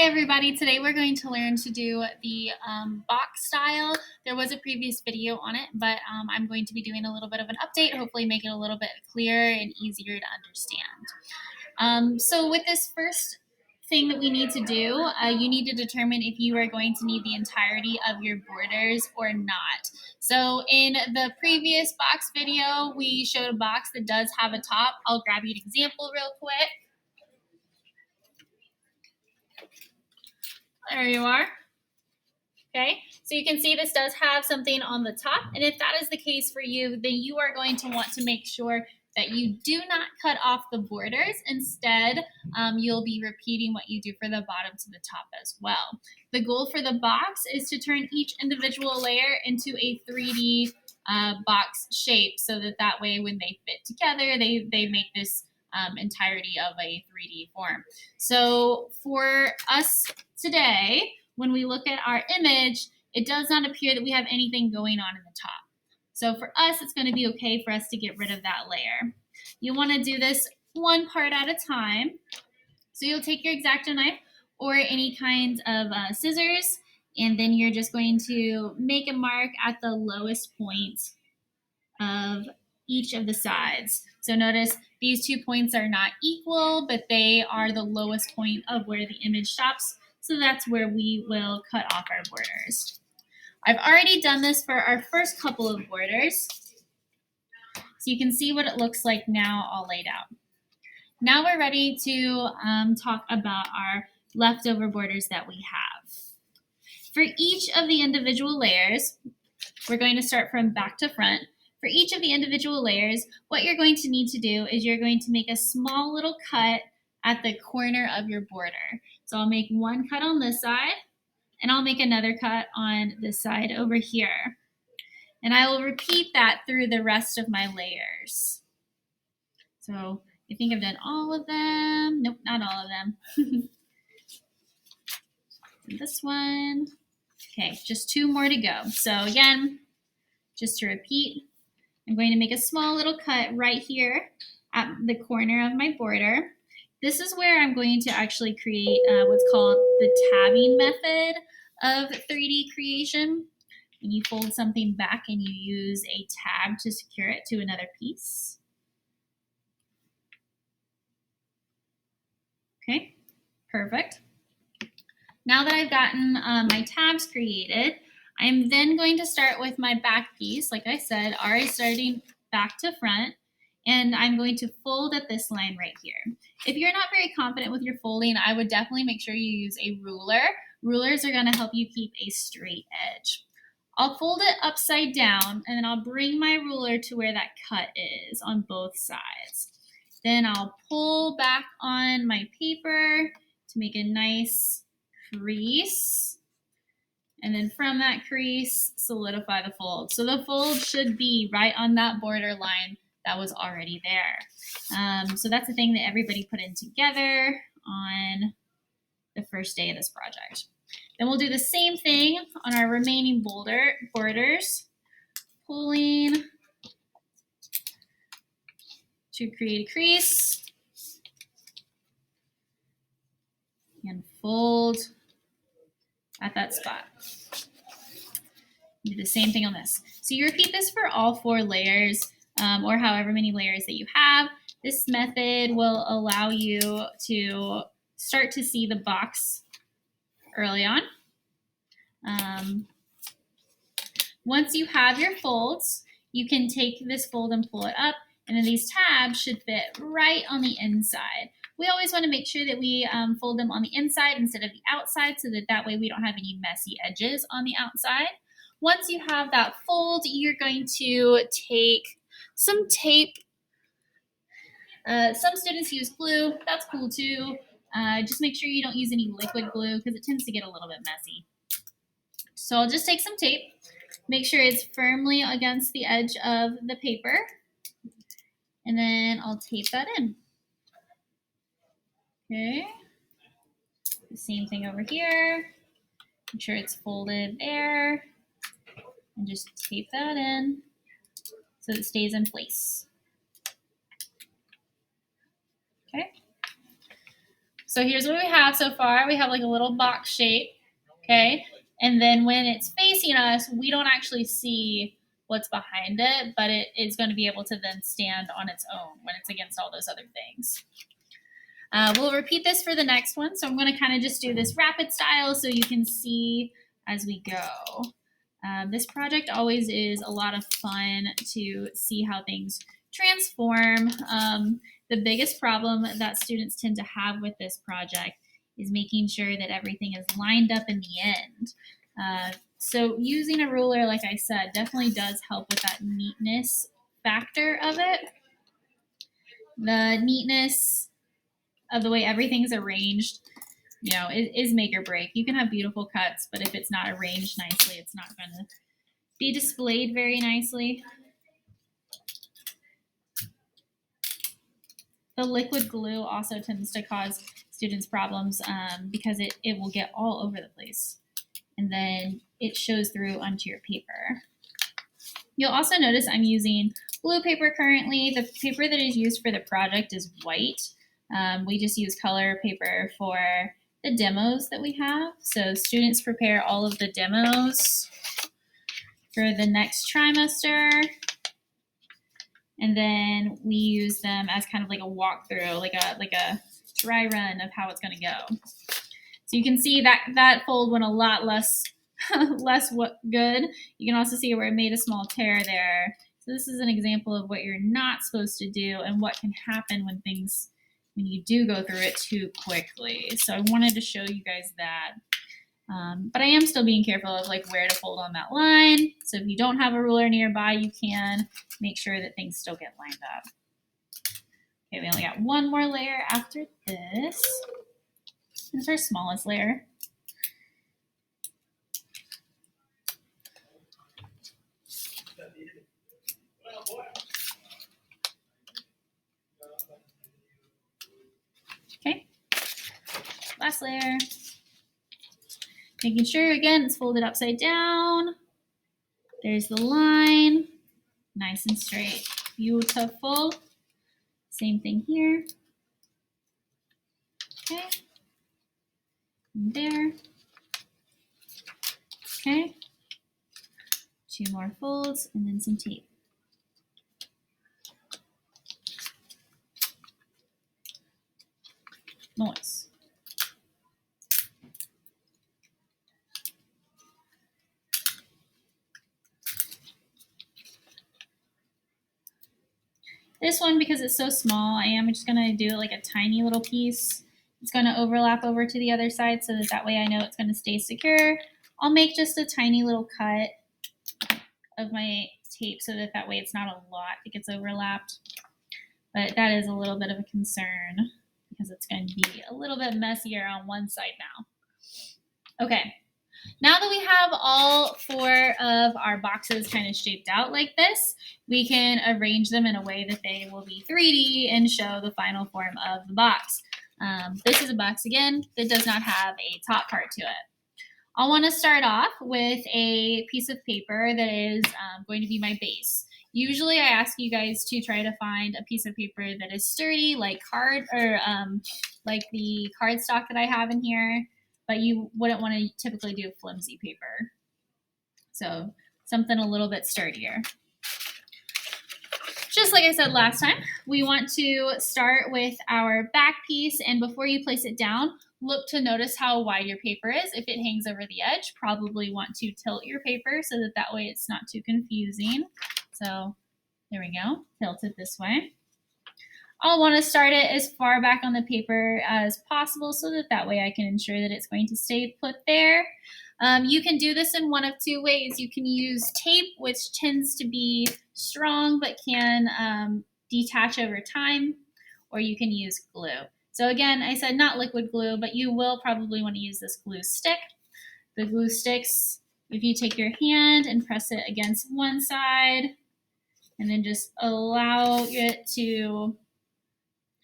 Hi everybody, today we're going to learn to do the box style. There was a previous video on it, but I'm going to be doing a little bit of an update, hopefully make it a little bit clearer and easier to understand. So with this first thing that we need to do, you need to determine if you are going to need the entirety of your borders or not. So in the previous box video, we showed a box that does have a top. I'll grab you an example real quick. There you are. Okay, so you can see this does have something on the top, and if that is the case for you, then you are going to want to make sure that you do not cut off the borders. Instead, you'll be repeating what you do for the bottom to the top as well. The goal for the box is to turn each individual layer into a 3D box shape, so that way when they fit together, they make this entirety of a 3D form. So for us today, when we look at our image, it does not appear that we have anything going on in the top. So for us, it's going to be okay for us to get rid of that layer. You want to do this one part at a time. So you'll take your X-Acto knife or any kinds of scissors, and then you're just going to make a mark at the lowest point of each of the sides. So notice these 2 points are not equal, but they are the lowest point of where the image stops. So that's where we will cut off our borders. I've already done this for our first couple of borders. So you can see what it looks like now all laid out. Now we're ready to talk about our leftover borders that we have. For each of the individual layers, we're going to start from back to front. For each of the individual layers, what you're going to need to do is you're going to make a small little cut at the corner of your border. So I'll make one cut on this side, and I'll make another cut on this side over here. And I will repeat that through the rest of my layers. So I think I've done all of them. Nope, not all of them. This one. Okay, just 2 more to go. So again, just to repeat, I'm going to make a small little cut right here at the corner of my border. This is where I'm going to actually create what's called the tabbing method of 3D creation. When you fold something back and you use a tab to secure it to another piece. Okay, perfect. Now that I've gotten my tabs created, I'm then going to start with my back piece, like I said, already starting back to front, and I'm going to fold at this line right here. If you're not very confident with your folding, I would definitely make sure you use a ruler. Rulers are going to help you keep a straight edge. I'll fold it upside down, and then I'll bring my ruler to where that cut is on both sides. Then I'll pull back on my paper to make a nice crease. And then from that crease, solidify the fold. So the fold should be right on that border line that was already there. So that's the thing that everybody put in together on the first day of this project. Then we'll do the same thing on our remaining borders, pulling to create a crease and fold at that spot. Do the same thing on this. So you repeat this for all 4 layers or however many layers that you have. This method will allow you to start to see the box early on. Once you have your folds, you can take this fold and pull it up, and then these tabs should fit right on the inside. We always want to make sure that we fold them on the inside instead of the outside, so that way we don't have any messy edges on the outside. Once you have that fold, you're going to take some tape. Some students use glue. That's cool too. Just make sure you don't use any liquid glue because it tends to get a little bit messy. So I'll just take some tape. Make sure it's firmly against the edge of the paper. And then I'll tape that in. Okay. The same thing over here. Make sure it's folded there. And just tape that in so it stays in place. Okay. So here's what we have so far. We have like a little box shape, okay? And then when it's facing us, we don't actually see what's behind it, but it is going to be able to then stand on its own when it's against all those other things. We'll repeat this for the next one. So I'm going to kind of just do this rapid style so you can see as we go. This project always is a lot of fun to see how things transform. The biggest problem that students tend to have with this project is making sure that everything is lined up in the end. So using a ruler, like I said, definitely does help with that neatness factor of it. The neatness of the way everything's arranged, you know, is make or break. You can have beautiful cuts, but if it's not arranged nicely, it's not going to be displayed very nicely. The liquid glue also tends to cause students problems because it will get all over the place, and then it shows through onto your paper. You'll also notice I'm using blue paper currently. The paper that is used for the project is white. We just use color paper for the demos that we have. So students prepare all of the demos for the next trimester. And then we use them as kind of like a walkthrough, like a dry run of how it's going to go. So you can see that fold went a lot less good. You can also see where it made a small tear there. So this is an example of what you're not supposed to do and what can happen when you do go through it too quickly. So I wanted to show you guys that. But I am still being careful of like where to fold on that line. So if you don't have a ruler nearby, you can make sure that things still get lined up. Okay, we only got one more layer after this. This is our smallest layer. Okay, last layer. Making sure, again, it's folded upside down. There's the line, nice and straight, beautiful. Same thing here. Okay, and there. Okay, 2 more folds and then some tape. Noise. This one, because it's so small, I am just gonna do like a tiny little piece. It's gonna overlap over to the other side so that way I know it's gonna stay secure. I'll make just a tiny little cut of my tape so that way it's not a lot that gets overlapped. But that is a little bit of a concern because it's going to be a little bit messier on one side now. Okay, now that we have all 4 of our boxes kind of shaped out like this, we can arrange them in a way that they will be 3D and show the final form of the box. This is a box, again, that does not have a top part to it. I'll want to start off with a piece of paper that is going to be my base. Usually I ask you guys to try to find a piece of paper that is sturdy, like like the cardstock that I have in here, but you wouldn't want to typically do flimsy paper. So something a little bit sturdier. Just like I said last time, we want to start with our back piece, and before you place it down, look to notice how wide your paper is. If it hangs over the edge, probably want to tilt your paper so that way it's not too confusing. So there we go, tilt it this way. I'll want to start it as far back on the paper as possible so that way I can ensure that it's going to stay put there. You can do this in one of 2 ways. You can use tape, which tends to be strong but can detach over time, or you can use glue. So again, I said not liquid glue, but you will probably want to use this glue stick. The glue sticks, if you take your hand and press it against one side, and then just allow it to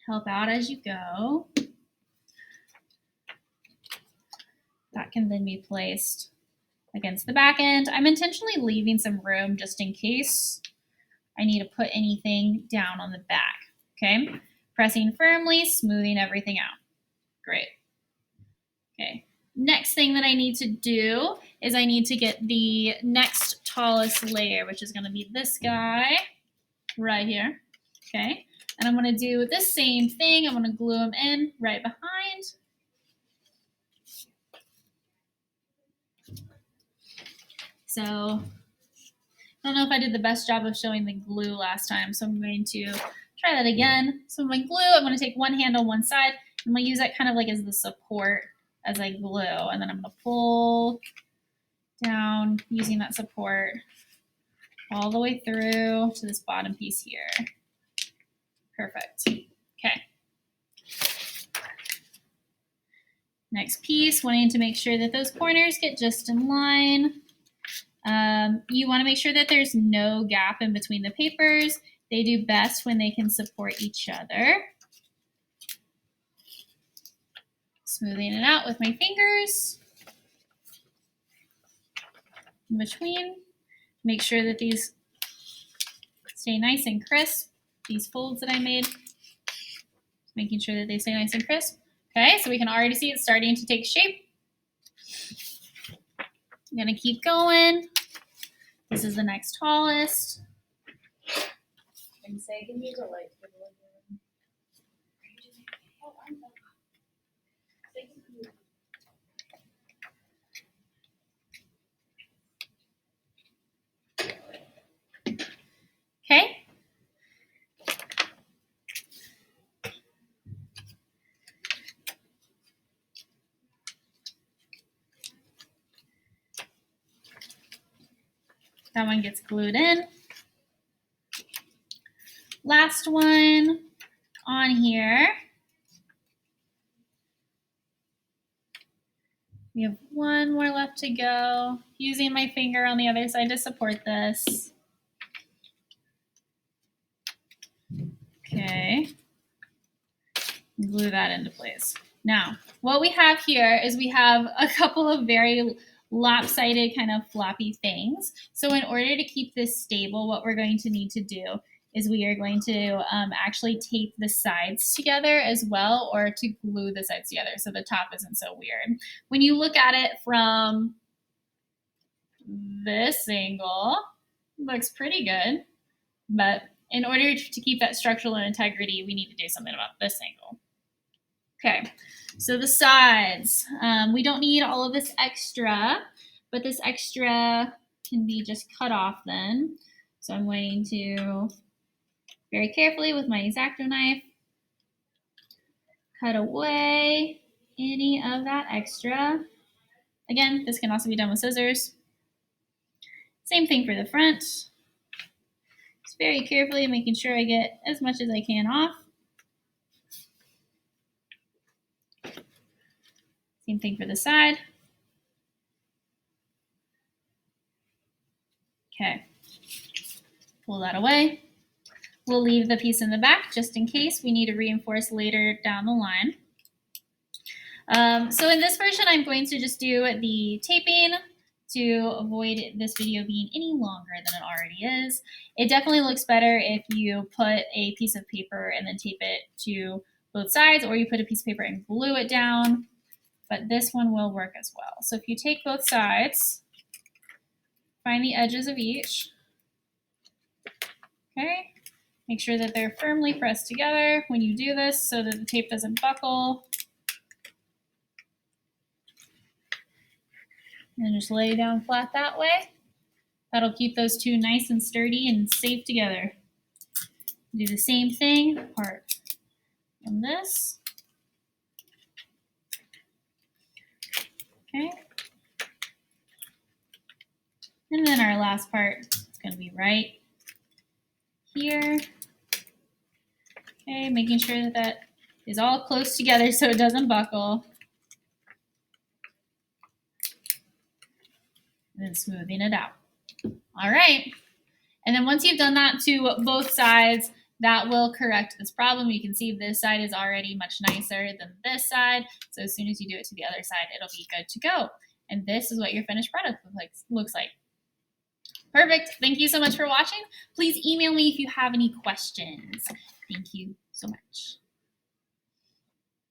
help out as you go. That can then be placed against the back end. I'm intentionally leaving some room just in case I need to put anything down on the back, okay? Pressing firmly, smoothing everything out. Great. Okay. Next thing that I need to do is I need to get the next tallest layer, which is going to be this guy right here. Okay. And I'm going to do the same thing. I'm going to glue them in right behind. So I don't know if I did the best job of showing the glue last time, so I'm going to try that again. So my glue, I'm going to take one hand on one side. I'm going to use that kind of like as the support as I glue, and then I'm going to pull down using that support all the way through to this bottom piece here. Perfect. Okay. Next piece, wanting to make sure that those corners get just in line. You want to make sure that there's no gap in between the papers. They do best when they can support each other. Smoothing it out with my fingers in between. Make sure that these stay nice and crisp. These folds that I made, making sure that they stay nice and crisp. Okay, so we can already see it's starting to take shape. I'm gonna keep going. This is the next tallest. And say, can you use a light? Okay. That one gets glued in. Last one on here. We have one more left to go. Using my finger on the other side to support this. Okay. Glue that into place. Now, what we have here is we have a couple of very lopsided kind of floppy things. So in order to keep this stable, what we're going to need to do is we are going to actually tape the sides together as well, or to glue the sides together so the top isn't so weird. When you look at it from this angle, it looks pretty good, but in order to keep that structural integrity, we need to do something about this angle. Okay, so the sides, we don't need all of this extra, but this extra can be just cut off then. So I'm going to very carefully with my X-Acto knife cut away any of that extra. Again, this can also be done with scissors. Same thing for the front. Just very carefully making sure I get as much as I can off. Same thing for the side. Okay, pull that away. We'll leave the piece in the back just in case we need to reinforce later down the line. So in this version, I'm going to just do the taping to avoid this video being any longer than it already is. It definitely looks better if you put a piece of paper and then tape it to both sides, or you put a piece of paper and glue it down, but this one will work as well. So if you take both sides, find the edges of each, okay? Make sure that they're firmly pressed together when you do this so that the tape doesn't buckle. And then just lay down flat that way. That'll keep those two nice and sturdy and safe together. Do the same thing apart from this. Okay. And then our last part is going to be right here. Okay, making sure that that is all close together so it doesn't buckle. And then smoothing it out. All right. And then once you've done that to both sides, that will correct this problem. You can see this side is already much nicer than this side. So as soon as you do it to the other side, it'll be good to go. And this is what your finished product looks like. Perfect. Thank you so much for watching. Please email me if you have any questions. Thank you so much.